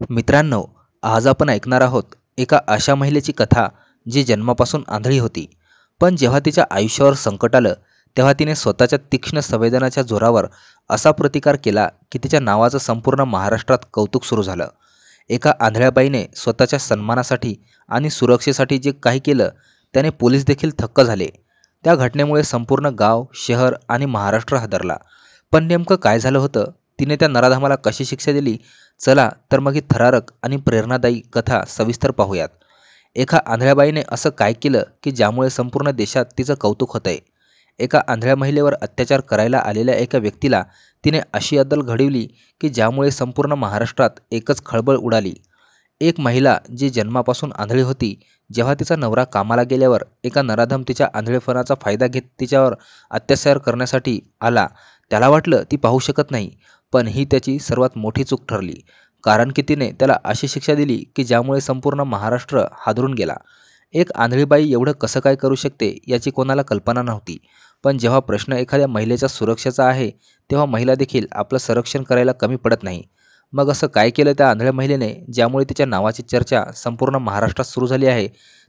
मित्रांनो, आज आपण ऐकणार आहोत एका अशा महिलेची कथा जी जन्मापासून आंधळी होती, पण जेव्हा तिच्या आयुष्यावर संकट आलं तेव्हा तिने स्वतःच्या तीक्ष्ण संवेदनाच्या जोरावर असा प्रतिकार केला की तिच्या नावाचं संपूर्ण महाराष्ट्रात कौतुक सुरू झालं. एका आंधळ्या बाईने स्वतःच्या सन्मानासाठी आणि सुरक्षेसाठी जे काही केलं त्याने पोलीस देखील थक्क झाले. त्या घटनेमुळे संपूर्ण गाव, शहर आणि महाराष्ट्र हादरला. पण नेमकं काय झालं होतं? तिने त्या नराधमाला कशी शिक्षा दिली? चला तर मग ही थरारक आणि प्रेरणादायी कथा सविस्तर पाहूयात. एका आंधळ्या बाईने असं काय केलं की ज्यामुळे संपूर्ण देशात तिचं कौतुक होतंय? एका आंधळ्या महिलेवर अत्याचार करायला आलेल्या एका व्यक्तीला तिने अशी अद्दल घडविली की ज्यामुळे संपूर्ण महाराष्ट्रात एकच खळबळ उडाली. एक महिला जी जन्मापासून आंधळी होती, जेव्हा तिचा नवरा कामाला गेल्यावर एका नराधम तिच्या आंधळेपणाचा फायदा घेत तिच्यावर अत्याचार करण्यासाठी आला. त्याला वाटलं ती पाहू शकत नाही, पण ही त्याची सर्वात मोठी चूक ठरली. कारण की तिने त्याला अशी शिक्षा दिली की ज्यामुळे संपूर्ण महाराष्ट्र हादरून गेला. एक आंधळी बाई एवढं कसं काय करू शकते याची कोणाला कल्पना नव्हती. पण जेव्हा प्रश्न एखाद्या महिलेच्या सुरक्षेचा आहे, तेव्हा महिला देखील आपलं संरक्षण करायला कमी पडत नाही. मग असं काय केलं त्या आंधळ्या महिलेने ज्यामुळे तिच्या नावाची चर्चा संपूर्ण महाराष्ट्रात सुरू झाली आहे?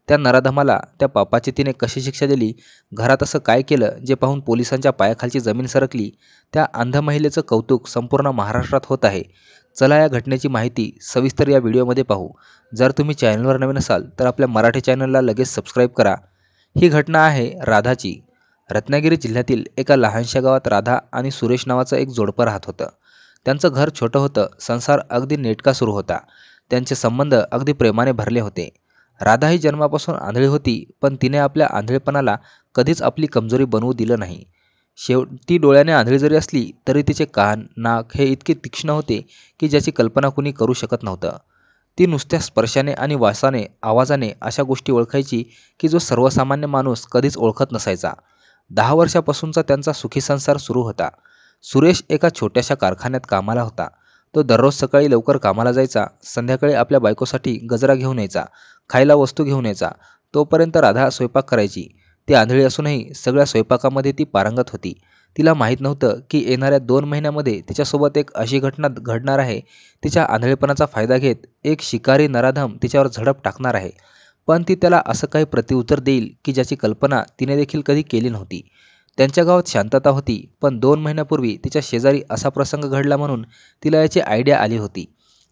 त्या नराधमाला, त्या पापाची तिने कशी शिक्षा दिली? घरात असं काय केलं जे पाहून पोलिसांच्या पायाखालची जमीन सरकली? त्या अंध महिलेचं कौतुक संपूर्ण महाराष्ट्रात होत आहे. चला या घटनेची माहिती सविस्तर या व्हिडिओमध्ये पाहू. जर तुम्ही चॅनलवर नवीन असाल तर आपल्या मराठी चॅनलला लगेच सबस्क्राईब करा. ही घटना आहे राधाची. रत्नागिरी जिल्ह्यातील एका लहानशा गावात राधा आणि सुरेश नावाचं एक जोडपं राहत होतं. त्यांचं घर छोटं होतं, संसार अगदी नेटका सुरू होता. त्यांचे संबंध अगदी प्रेमाने भरले होते. राधा ही जन्मापासून आंधळी होती, पण तिने आपल्या आंधळेपणाला कधीच आपली कमजोरी बनवू दिलं नाही. ती डोळ्याने आंधळी जरी असली तरी तिचे कान, नाक हे इतके तीक्ष्ण होते की ज्याची कल्पना कुणी करू शकत नव्हतं. ती नुसत्या स्पर्शाने आणि वासाने, आवाजाने अशा गोष्टी ओळखायची की जो सर्वसामान्य माणूस कधीच ओळखत नसायचा. 10 वर्षापासूनचा त्यांचा सुखी संसार सुरू होता. सुरेश एका छोट्याशा कारखान्यात कामाला होता. तो दररोज सकाळी लवकर कामाला जायचा, संध्याकाळी आपल्या बायकोसाठी गजरा घेऊन यायचा, खायला वस्तू घेऊन यायचा. तोपर्यंत राधा स्वयंपाक करायची. ती आंधळी असूनही सगळ्या स्वयंपाकामध्ये ती पारंगत होती. तिला माहीत नव्हतं की येणाऱ्या 2 महिन्यामध्ये तिच्यासोबत एक अशी घटना घडणार आहे. तिच्या आंधळेपणाचा फायदा घेत एक शिकारी नराधम तिच्यावर झडप टाकणार आहे. पण ती त्याला असं काही प्रत्युत्तर देईल की ज्याची कल्पना तिने देखील कधी केली नव्हती. त्यांच्या गावात शांतता होती, पण 2 महिन्यापूर्वी तिच्या शेजारी असा प्रसंग घडला म्हणून तिला याची आयडिया आली होती.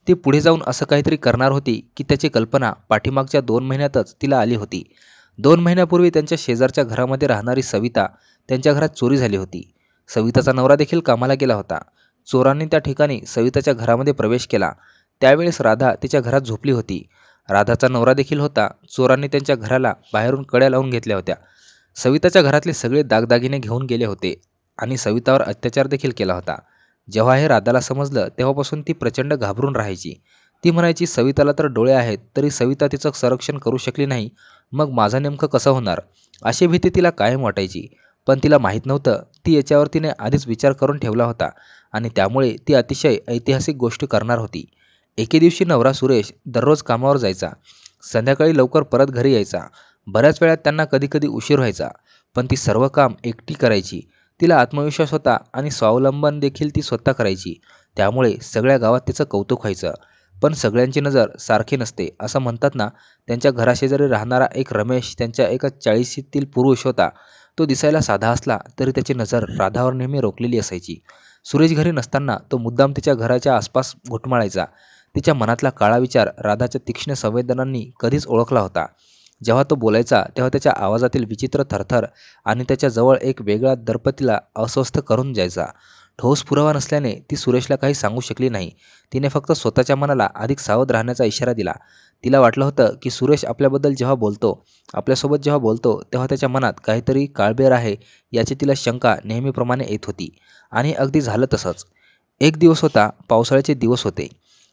ती पुढे जाऊन असं काहीतरी करणार होती की त्याची कल्पना पाठीमागच्या 2 महिन्यातच तिला आली होती. 2 महिन्यापूर्वी त्यांच्या शेजारच्या घरामध्ये राहणारी सविता, त्यांच्या घरात चोरी झाली होती. सविताचा नवरा देखील कामाला गेला होता. चोरांनी त्या ठिकाणी सविताच्या घरामध्ये प्रवेश केला. त्यावेळेस राधा तिच्या घरात झोपली होती. राधाचा नवरा देखील होता. चोरांनी त्यांच्या घराला बाहेरून कड्या लावून घेतल्या होत्या. सविताच्या घरातले सगळे दागदागिने घेऊन गेले होते आणि सवितावर अत्याचार देखील केला होता. जेव्हा हे राधाला समजलं तेव्हापासून ती प्रचंड घाबरून राहायची. ती म्हणायची, सविताला तर डोळे आहेत तरी सविता तिचं संरक्षण करू शकली नाही, मग माझं नेमकं कसं होणार? अशी भीती तिला कायम वाटायची. पण तिला माहीत नव्हतं ती याच्यावर तिने आधीच विचार करून ठेवला होता आणि त्यामुळे ती अतिशय ऐतिहासिक गोष्ट करणार होती. एके दिवशी नवरा सुरेश दररोज कामावर जायचा. संध्याकाळी लवकर परत घरी यायचा. बऱ्याच वेळा त्यांना कधीकधी उशीर व्हायचा, पण ती सर्व काम एकटी करायची. तिला आत्मविश्वास होता आणि स्वावलंबन देखील ती स्वतः करायची. त्यामुळे सगळ्या गावात तिचं कौतुक व्हायचं. पण सगळ्यांची नजर सारखी नसते असं म्हणतात ना. त्यांच्या घराशेजारी राहणारा एक रमेश त्यांच्या एका 40शीतील पुरुष होता. तो दिसायला साधा असला तरी त्याची नजर राधावर नेहमी रोखलेली असायची. सुरेश घरी नसताना तो मुद्दाम तिच्या घराच्या आसपास घुटमाळायचा. तिच्या मनातला काळा विचार राधाच्या तीक्ष्ण संवेदनांनी कधीच ओळखला होता. जेव्हा तो बोलायचा तेव्हा त्याच्या आवाजातील विचित्र थरथर आणि त्याच्या जवळ एक वेगळा दर्प तिला अस्वस्थ करून जायचा. ठोस पुरावा नसल्याने ती सुरेशला काही सांगू शकली नाही. तिने फक्त स्वतःच्या मनाला अधिक सावध राहण्याचा इशारा दिला. तिला वाटलं होतं की सुरेश आपल्याबद्दल जेव्हा बोलतो, आपल्यासोबत जेव्हा बोलतो तेव्हा त्याच्या मनात काहीतरी काळबेर आहे याची तिला शंका नेहमीप्रमाणे येत होती. आणि अगदी झालं तसंच. एक दिवस होता. पावसाळ्याचे दिवस होते.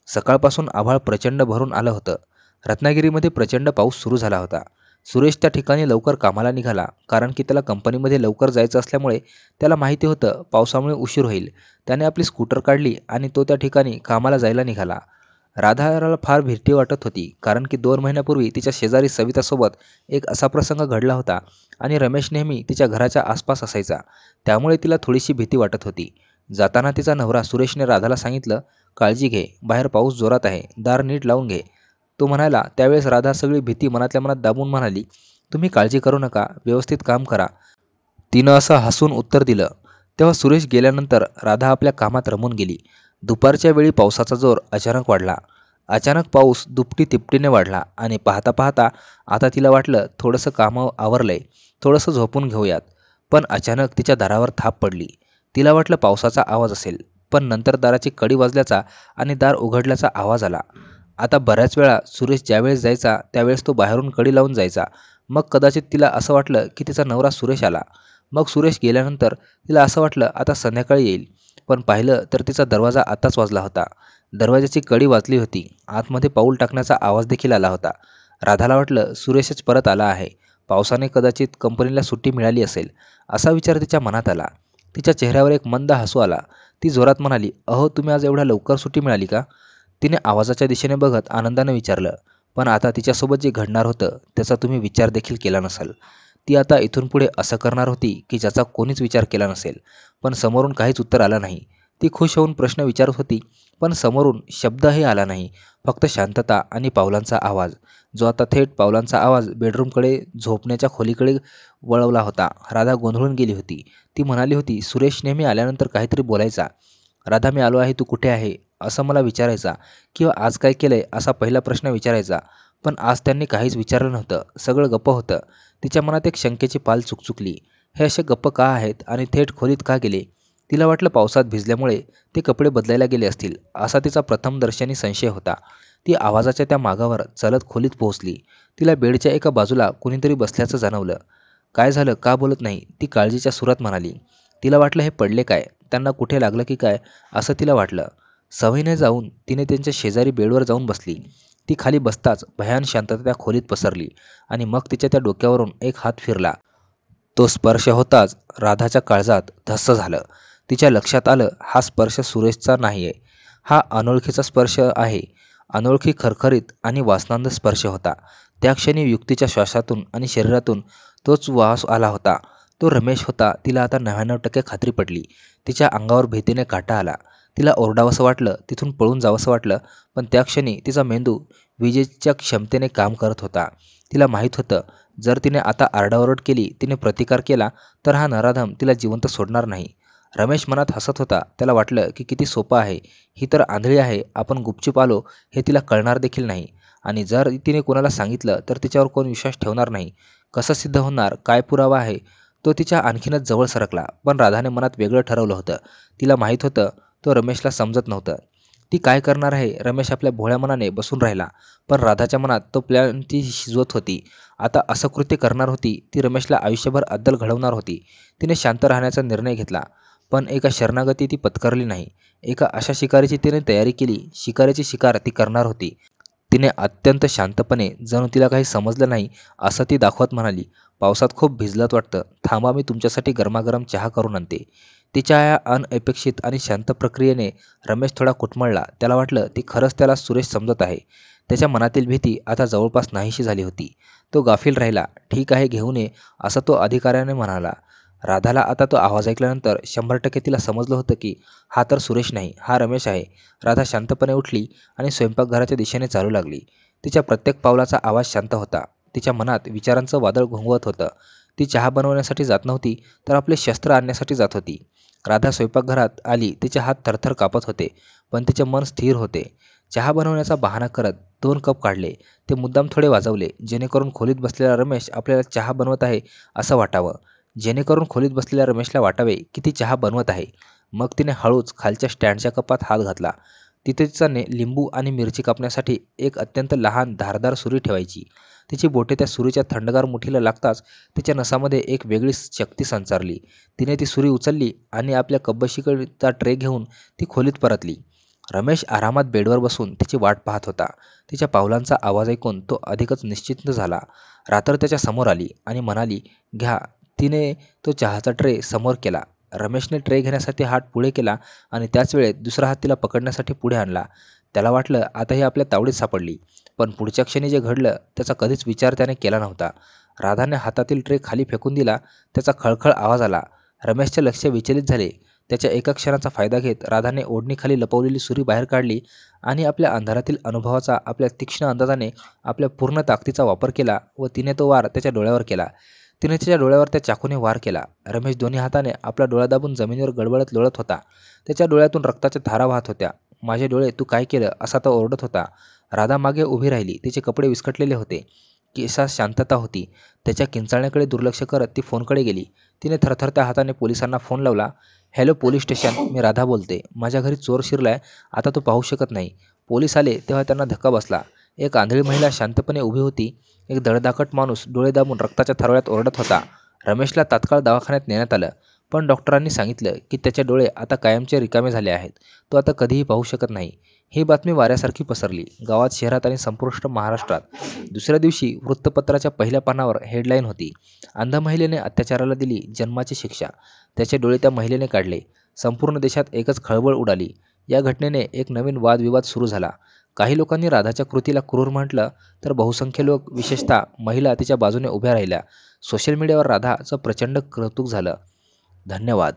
सकाळपासून आभाळ प्रचंड भरून आलं होतं. रत्नागिरीमध्ये प्रचंड पाऊस सुरू झाला होता. सुरेश त्या ठिकाणी लवकर कामाला निघाला, कारण की त्याला कंपनीमध्ये लवकर जायचं असल्यामुळे त्याला माहिती होतं पावसामुळे उशीर होईल. त्याने आपली स्कूटर काढली आणि तो त्या ठिकाणी कामाला जायला निघाला. राधाला फार भीती वाटत होती, कारण की 2 महिन्यापूर्वी तिच्या शेजारी सवितासोबत एक असा प्रसंग घडला होता आणि रमेश नेहमी तिच्या घराच्या आसपास असायचा. त्यामुळे तिला थोडीशी भीती वाटत होती. जाताना तिचा नवरा सुरेशने राधाला सांगितलं, काळजी घे, बाहेर पाऊस जोरात आहे, दार नीट लावून घे. तो म्हणाला. त्यावेळेस राधा सगळी भीती मनातल्या मनात दाबून म्हणाली, तुम्ही काळजी करू नका, व्यवस्थित काम करा. तिनं असं हसून उत्तर दिलं. तेव्हा सुरेश गेल्यानंतर राधा आपल्या कामात रमून गेली. दुपारच्या वेळी पावसाचा जोर अचानक वाढला. अचानक पाऊस दुपटी तिपटीने वाढला आणि पाहता पाहता आता तिला वाटलं थोडंसं काम आवरलंय, थोडंसं झोपून घेऊयात. पण अचानक तिच्या दारावर थाप पडली. तिला वाटलं पावसाचा आवाज असेल, पण नंतर दाराची कडी वाजल्याचा आणि दार उघडल्याचा आवाज आला. आता बऱ्याच वेळा सुरेश ज्यावेळेस जायचा त्यावेळेस तो बाहेरून कडी लावून जायचा. मग कदाचित तिला असं वाटलं की तिचा नवरा सुरेश आला. मग सुरेश गेल्यानंतर तिला असं वाटलं आता संध्याकाळी येईल. पण पाहिलं तर तिचा दरवाजा आताच वाजला होता. दरवाजाची कडी वाजली होती. आतमध्ये पाऊल टाकण्याचा आवाज देखील आला होता. राधाला वाटलं सुरेशच परत आला आहे. पावसाने कदाचित कंपनीला सुट्टी मिळाली असेल, असा विचार तिच्या मनात आला. तिच्या चेहऱ्यावर एक मंद हसू आला. ती जोरात म्हणाली, अहो, तुम्ही आज एवढ्या लवकर सुट्टी मिळाली का? तिने आवाजाच्या दिशेने बघत आनंदाने विचारलं. पण आता तिच्यासोबत जे घडणार होतं त्याचा तुम्ही विचार देखील केला नसाल. ती आता इथून पुढे असं करणार होती की ज्याचा कोणीच विचार केला नसेल. पण समोरून काहीच उत्तर आलं नाही. ती खुश होऊन प्रश्न विचारत होती, पण समोरून शब्दही आला नाही. फक्त शांतता आणि पावलांचा आवाज, जो आता थेट पावलांचा आवाज बेडरूमकडे, झोपण्याच्या खोलीकडे वळवला होता. राधा गोंधळून गेली होती. ती म्हणाली होती, सुरेश नेहमी आल्यानंतर काहीतरी बोलायचा. राधा, मी आलो आहे, तू कुठे आहे, असं मला विचारायचा, किंवा आज काय केलंय असा पहिला प्रश्न विचारायचा. पण आज त्यांनी काहीच विचारलं नव्हतं. सगळं गप्प होतं. तिच्या मनात एक शंकेची पाल चुकचुकली. हे असे गप्प का आहेत आणि थेट खोलीत का गेले? तिला वाटलं पावसात भिजल्यामुळे ते कपडे बदलायला गेले असतील, असा तिचा प्रथमदर्शनी संशय होता. ती आवाजाच्या त्या मागावर चालत खोलीत पोहोचली. तिला बेडच्या एका बाजूला कुणीतरी बसल्याचं जाणवलं. काय झालं, का बोलत नाही, ती काळजीच्या सुरात म्हणाली. तिला वाटलं हे पडले काय, त्यांना कुठे लागलं की काय, असं तिला वाटलं. सवयीने जाऊन तिने त्यांच्या शेजारी बेडवर जाऊन बसली. ती खाली बसताच भयान शांतता त्या खोलीत पसरली आणि मग तिच्या त्या डोक्यावरून एक हात फिरला. तो स्पर्श होताच राधाच्या काळजात धस्स झालं. तिच्या लक्षात आलं, हा स्पर्श सुरेशचा नाहीये, हा अनोळखीचा स्पर्श आहे. अनोळखी, खरखरीत आणि वासनांद स्पर्श होता. त्या क्षणी युक्तीच्या श्वासातून आणि शरीरातून तोच वास आला होता. तो रमेश होता. तिला आता 99% खात्री पडली. तिच्या अंगावर भीतीने काटा आला. तिला ओरडावंसं वाटलं, तिथून पळून जावंसं वाटलं. पण त्या क्षणी तिचा मेंदू विजेच्या क्षमतेने काम करत होता. तिला माहीत होतं, जर तिने आता आरडाओरड केली, तिने प्रतिकार केला, तर हा नराधम तिला जिवंत सोडणार नाही. रमेश मनात हसत होता. त्याला वाटलं की किती सोपं आहे. ही तर आंधळी आहे. आपण गुपचूप आलो हे तिला कळणार देखील नाही. आणि जर तिने कोणाला सांगितलं तर तिच्यावर कोण विश्वास ठेवणार नाही. कसं सिद्ध होणार, काय पुरावा आहे? तो तिच्या आणखीनच जवळ सरकला. पण राधाने मनात वेगळं ठरवलं होतं. तिला माहीत होतं तो रमेशला समजत नव्हतं. ती काय करणार आहे? रमेश आपल्या भोळ्या मनाने बसून राहिला. पण राधाच्या मनात तो प्लॅन ती शिजवत होती. आता असं कृत्य करणार होती. ती रमेशला आयुष्यभर अद्दल घडवणार होती. तिने शांत राहण्याचा निर्णय घेतला. पण एका शरणागती ती पत्करली नाही. एका अशा शिकारीची तिने तयारी केली. शिकारीची शिकार ती करणार होती. तिने अत्यंत शांतपणे, जणू तिला काही समजलं नाही असं ती दाखवत म्हणाली, पावसात खूप भिजलत वाटतं, थांबा, मी तुमच्यासाठी गरमागरम चहा करून आणते. तिच्या या अनअपेक्षित आणि शांत प्रक्रियेने रमेश थोडा कुटमळला. त्याला वाटलं ती खरंच त्याला सुरेश समजत आहे. त्याच्या मनातील भीती आता जवळपास नाहीशी झाली होती. तो गाफील राहिला. ठीक आहे, घेऊन ये, असं तो अधिकाऱ्याने म्हणाला. राधाला आता तो आवाज ऐकल्यानंतर 100% तिला समजलं होतं की हा तर सुरेश नाही, हा रमेश आहे. राधा शांतपणे उठली आणि स्वयंपाकघराच्या दिशेने चालू लागली. तिच्या प्रत्येक पावलाचा आवाज शांत होता. तिच्या मनात विचारांचं वादळ घुंगवत होतं. ती चहा बनवण्यासाठी जात नव्हती, तर आपले शस्त्र आणण्यासाठी जात होती. राधा स्वयंपाकघरात आली. तिचे हात थरथर कापत होते, पण तिचे मन स्थिर होते. चहा बनवण्याचा बहाणा करत 2 कप काढले. ते मुद्दाम थोडे वाजवले, जेणेकरून खोलीत बसलेला रमेश आपल्याला चहा बनवत आहे असं वाटावं. जेणेकरून खोलीत बसलेल्या रमेशला वाटावे की ती चहा बनवत आहे. मग तिने हळूच खालच्या स्टँडच्या कपात हात घातला. तिथे तिचा लिंबू आणि मिरची कापण्यासाठी एक अत्यंत लहान धारदार सुरी ठेवायची. तिची बोटे त्या सुरीच्या थंडगार मुठीला लागताच तिच्या नसामध्ये एक वेगळीच शक्ती संचारली. तिने ती सुरी उचलली आणि आपल्या कब्बशीकडचा ट्रे घेऊन ती खोलीत परतली. रमेश आरामात बेडवर बसून तिची वाट पाहत होता. तिच्या पावलांचा आवाज ऐकून तो अधिकच निश्चिंत झाला. रात्र त्याच्या समोर आली आणि म्हणाली, घ्या. तिने तो चहाचा ट्रे समोर केला. रमेशने ट्रे घेण्यासाठी हात पुढे केला आणि त्याच वेळेत दुसरा हात तिला पकडण्यासाठी पुढे आणला. त्याला वाटलं आता ही आपल्या तावडीत सापडली. पण पुढच्या क्षणी जे घडलं त्याचा कधीच विचार त्याने केला नव्हता. राधाने हातातील ट्रे खाली फेकून दिला. त्याचा खळखळ आवाज आला. रमेशचे लक्ष विचलित झाले. त्याच्या एका क्षणाचा फायदा घेत राधाने ओढणीखाली लपवलेली सुरी बाहेर काढली आणि आपल्या अंधारातील अनुभवाचा, आपल्या तीक्ष्ण अंदाजाने, आपल्या पूर्ण ताकदीचा वापर केला व तिने तो वार त्याच्या डोळ्यावर केला. तिने त्याच्या डोळ्यावर त्या चाकूने वार केला. रमेश दोन्ही हाताने आपला डोळा दाबून जमिनीवर गडबडत लोळत होता. त्याच्या डोळ्यातून रक्ताच्या धारा वाहत होत्या. माझे डोळे, तू काय केलं, असा तो ओरडत होता. राधा मागे उभी राहिली. तिचे कपडे विस्कटलेले होते. केसात शांतता होती. त्याच्या किंचाळण्याकडे दुर्लक्ष करत ती फोनकडे गेली. तिने थरथरत्या हाताने पोलिसांना फोन लावला. हॅलो पोलीस स्टेशन, मी राधा बोलते. माझ्या घरी चोर शिरलाय. आता तो पाहू शकत नाही. पोलीस आले तेव्हा त्यांना धक्का बसला. एक आंधळी महिला शांतपणे उभी होती. एक धडधाकट माणूस डोळे दाबून रक्ताच्या थरोळ्यात ओरडत होता. रमेशला तात्काळ दवाखान्यात नेण्यात आलं, पण डॉक्टरांनी सांगितलं की त्याचे डोळे आता कायमचे रिकामे झाले आहेत. तो आता कधीही पाहू शकत नाही. ही बातमी वाऱ्यासारखी पसरली. गावात, शहरात आणि संपूर्ण महाराष्ट्रात. दुसऱ्या दिवशी वृत्तपत्राच्या पहिल्या पानावर हेडलाईन होती. अंध महिलेने अत्याचाराला दिली जन्माची शिक्षा. त्याचे डोळे त्या महिलेने काढले. संपूर्ण देशात एकच खळबळ उडाली. या घटनेने एक नवीन वादविवाद सुरू झाला. काही लोकांनी राधाच्या कृतीला क्रूर म्हटलं, तर बहुसंख्य लोक, विशेषतः महिला, तिच्या बाजूने उभ्या राहिल्या. सोशल मीडियावर राधाचं प्रचंड कौतुक झालं. धन्यवाद.